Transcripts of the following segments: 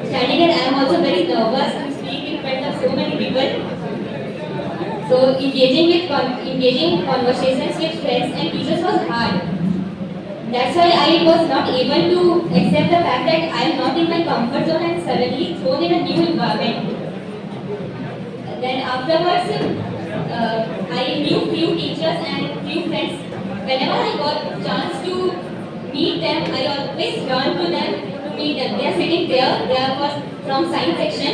Standing there, I am also very nervous to speak in front of so many people. So engaging conversations with friends and teachers was hard. That's why I was not able to accept the fact that I am not in my comfort zone and suddenly thrown in a new environment. Then afterwards, I knew few teachers and few friends. Whenever I got chance to meet them, I always run to them to meet them. They are sitting there. They was from science section.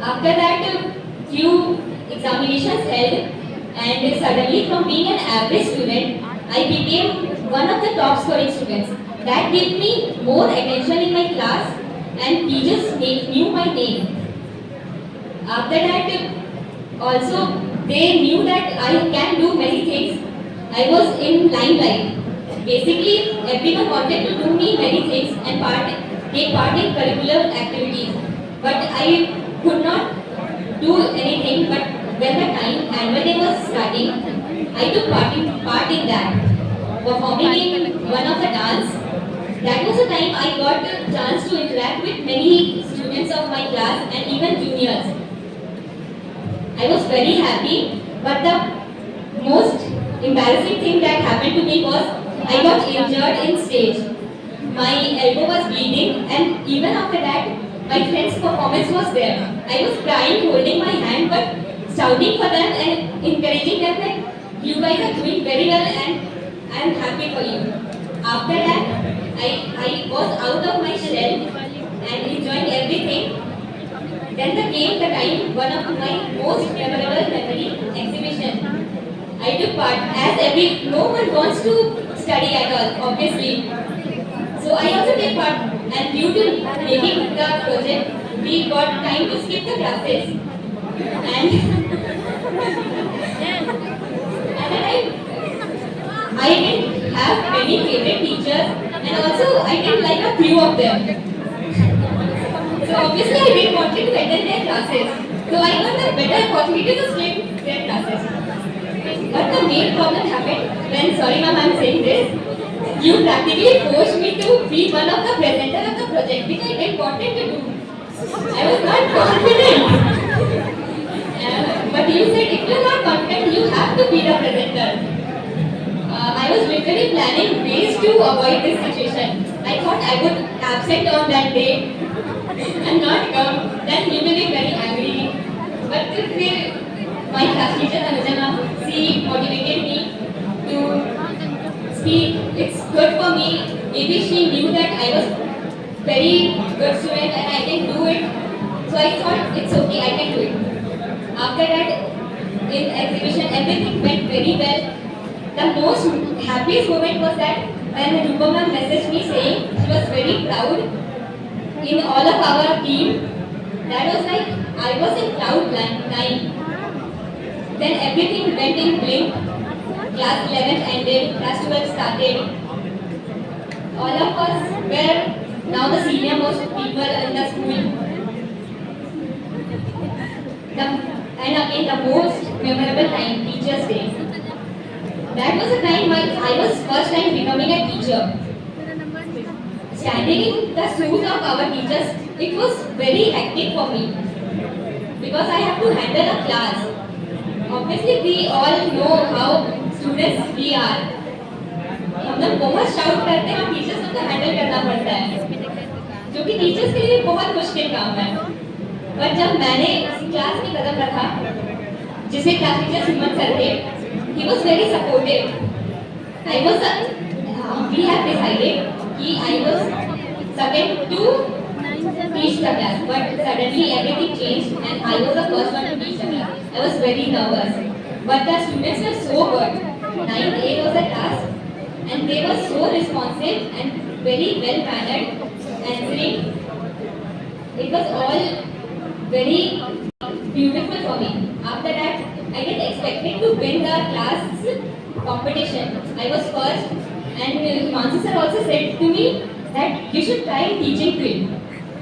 After that, few examinations held, and suddenly from being an average student, I became one of the top scoring students. That gave me more attention in my class, and teachers knew my name. After that, also they knew that I can do many things. I was in limelight. Basically, everyone wanted to do me many things and take part in curricular activities. But I could not do anything. But when the annual day was starting, I took part in that, performing in one of the dance. That was the time I got the chance to interact with many students of my class and even juniors. I was very happy, but the most embarrassing thing that happened to me was I got injured in stage. My elbow was bleeding, and even after that, my friend's performance was there. I was crying, holding my hand, but shouting for them and encouraging them that you guys are doing very well and I am happy for you. After that, I was out of my shell and enjoying everything. Then came the time, one of my most memorable memory exhibition. I took part as no one wants to study at all, obviously. So I also take part, and due to making the project, we got time to skip the classes. And I didn't have many favorite teachers, and also I didn't like a few of them. So obviously I didn't want to attend their classes. So I got a better opportunity to skip their classes. But the main problem happened when, sorry ma'am, I'm saying this, you practically forced me to be one of the presenters of the project, which I didn't want to do. I was not confident. But you said if you're not confident, you have to be the presenter. I was literally planning ways to avoid this situation. I thought I would absent on that day and not come. Then he will be very angry. But my class teacher Anujana, she motivated me to speak. It's good for me. Maybe she knew that I was very good student and I can do it. So I thought it's okay, I can do it. After that, in exhibition, everything went very well. The most happiest moment was that when Rupa ma'am messaged me saying she was very proud in all of our team. That was like I was in cloud nine. Then everything went in blink. Class 11 ended, class 12 started. All of us were now the senior most people in the school. And again the most memorable time, Teachers' Day. That was the time I was first time becoming a teacher. Standing in the shoes of our teachers, it was very hectic for me because I have to handle a class. Obviously, we all know how students we are. हम लोग बहुत shout करते हैं, हम teachers को handle करना पड़ता है, जो कि टीचर्स के लिए बहुत मुश्किल काम है. पर जब मैंने क्लास में कदम रखा, जिसे क्लास टीचर सुमन सर थे, he was very supportive. We have decided कि I was second to teach the class, but suddenly everything changed and I was the first one to teach the class. I was very nervous, but the students were so good. 9th A was the class, and they were so responsive and very well mannered, answering. It was all very beautiful for me. After that, I didn't expect to win the class competition. I was first, and Himanshu sir also said to me that you should try teaching field.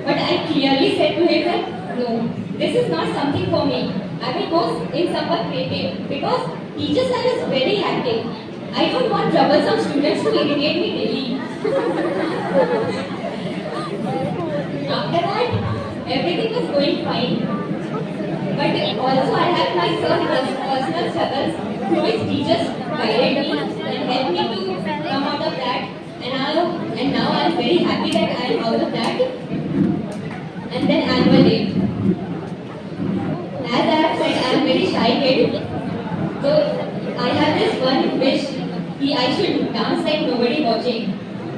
But I clearly said to him that no, this is not something for me. I will go in somewhat creative because teacher sir is very active. I don't want troublesome students to irritate me daily. going fine. But also I have my personal struggles through which teachers guided me and helped me to come out of that. And now I am very happy that I am out of that. And then annual day. As I have said, I am very shy kid. So I have this one wish that I should dance like nobody watching.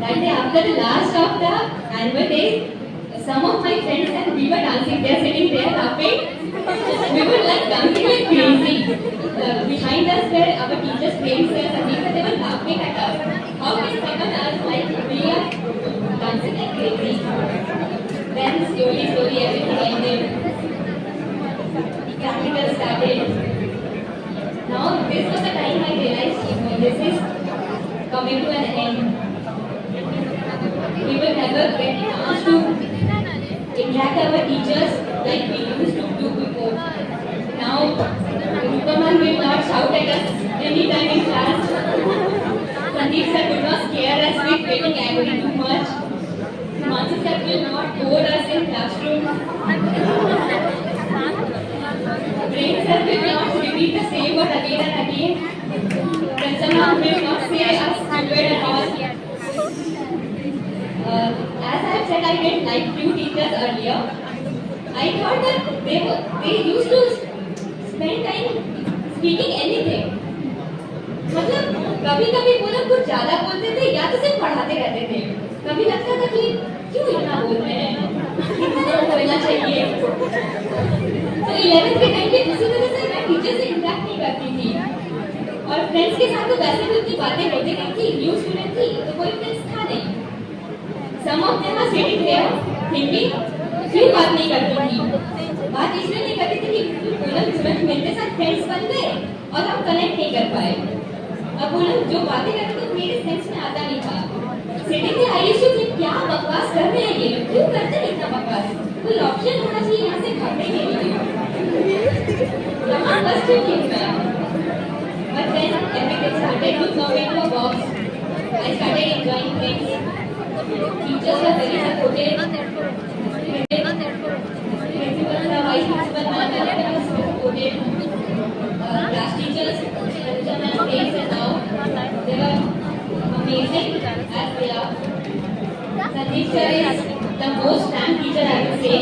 That day after the last of the annual day, some of my friends and we were dancing. They are sitting there laughing. We were like dancing like crazy. Behind us were our teachers, parents, and they were laughing at us. How can second us like we are dancing like crazy? Then slowly everything ended. Practical started. Now this was the time I realized this is coming to an end. We will never get a chance to interact our teachers like we used to do before. Now, Rupaman will not shout at us anytime in class. Sandeep sir will not scare us with getting angry too much. Mansi sir will not bore us in classroom. Prem sir will not repeat the same word again and again. Prasanna will not say us stupid at all. As I have said, I didn't like few teachers earlier. I thought that they used to spend time speaking anything. मतलब कभी-कभी वो लोग कुछ ज़्यादा बोलते थे या तो सिर्फ पढ़ाते रहते थे. कभी लगता था कि क्यों इतना बोल रहे हैं? इतना बोलना चाहिए. तो 11th के टाइम पे किसी तरह से मैं टीचर से इंटरेक्ट नहीं करती थी. और फ्रेंड्स के साथ तो वैसे भी उतनी बातें होती नहीं थी. न्यू स्टूडेंट थी तो कोई फ्रेंड्स था नहीं. Some of them are sitting there thinking क्यों बात नहीं करती थी. बात इसलिए नहीं करती थी कि वो लोग तुरंत मिलते साथ फ्रेंड्स बन गए और हम कनेक्ट नहीं कर पाए. अब वो लोग जो बातें करते थे मेरे सेंस में आता नहीं था. सिटिंग में आई इशू थी क्या बकवास कर रहे हैं ये लोग क्यों करते हैं इतना बकवास. कोई ऑप्शन होना चाहिए यहाँ से भागने के लिए. यहाँ बस क्यों थी मैं. But then everything started to come into a box. I started enjoying things. Teachers were very supportive. Principal and vice principal ma'am was supportive. Class teachers, Anuja ma'am, Grace and now they were amazing as they are. Sandeep sir is the most ranked teacher I would say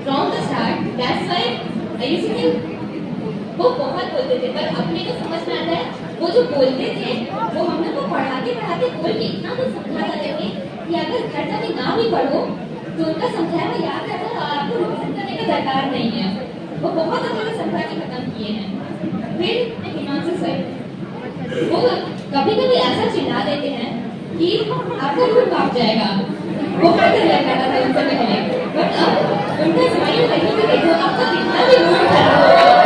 from the start. That's why I used to think वो बहुत बोलते थे पर अपने को समझ में आता है वो जो बोलते थे वो हम लोग को पढ़ाते बोल के इतना कुछ समझा देते थे कि अगर घर जाके ना भी पढ़ो तो उनका समझाया हुआ याद रहता है और आपको रिवीजन करने का दरकार नहीं है. वो बहुत अच्छे से समझा के खत्म किए हैं. फिर हिमांशु सर वो कभी ऐसा चिल्ला देते हैं कि आपका रूट कांप जाएगा. वो करते रह जाता था उनसे पहले बट अब उनका स्माइल देखो कि देखो आपका कितना भी रूट खराब हो गया.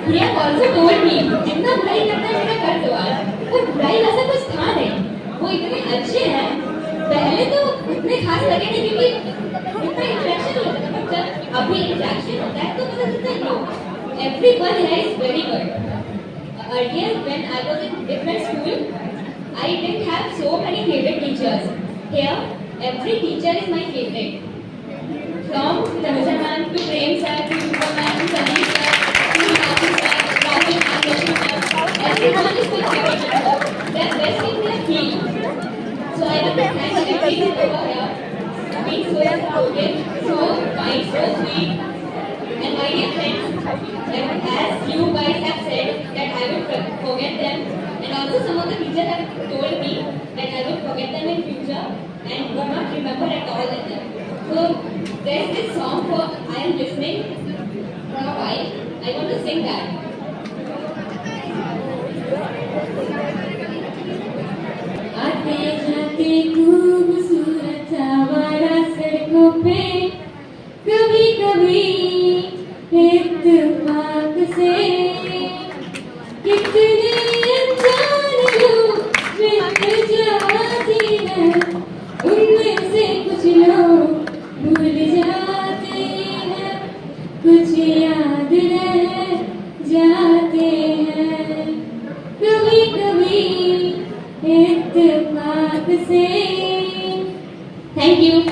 He has also told me जितना बुराई करना है मेरा कर दो आज. वो बुराई ऐसा कुछ था नहीं. वो इतने अच्छे हैं. पहले तो उतने खास लगे नहीं क्योंकि इतना इंटरेक्शन होता था बट जब अभी इंटरेक्शन होता है तो पता चलता है no everyone here is very good. Earlier when I was in different school I didn't have so many favorite teachers. Here every teacher is my favorite. From Tanuja ma'am to Prem sir to Rupa ma'am to Sandeep sir. Everyone is my favorite. They're best in their field. So I want to thank everyone over here for being so supportive, so kind, so sweet. And my dear friends, as you guys have said that I will forget them, and also some of the teachers have told me that I will forget them in future and will not remember at all them. So there's this song for I am listening for a while. I want to sing that. आते जाते खूबसूरत आवारा सड़कों पे कभी कभी इत्तेफाक से कितने अनजान लोग मिल जाती हैं उनमें से कुछ लोग भूल जाते हैं कुछ याद रह जाते हैं कभी कभी give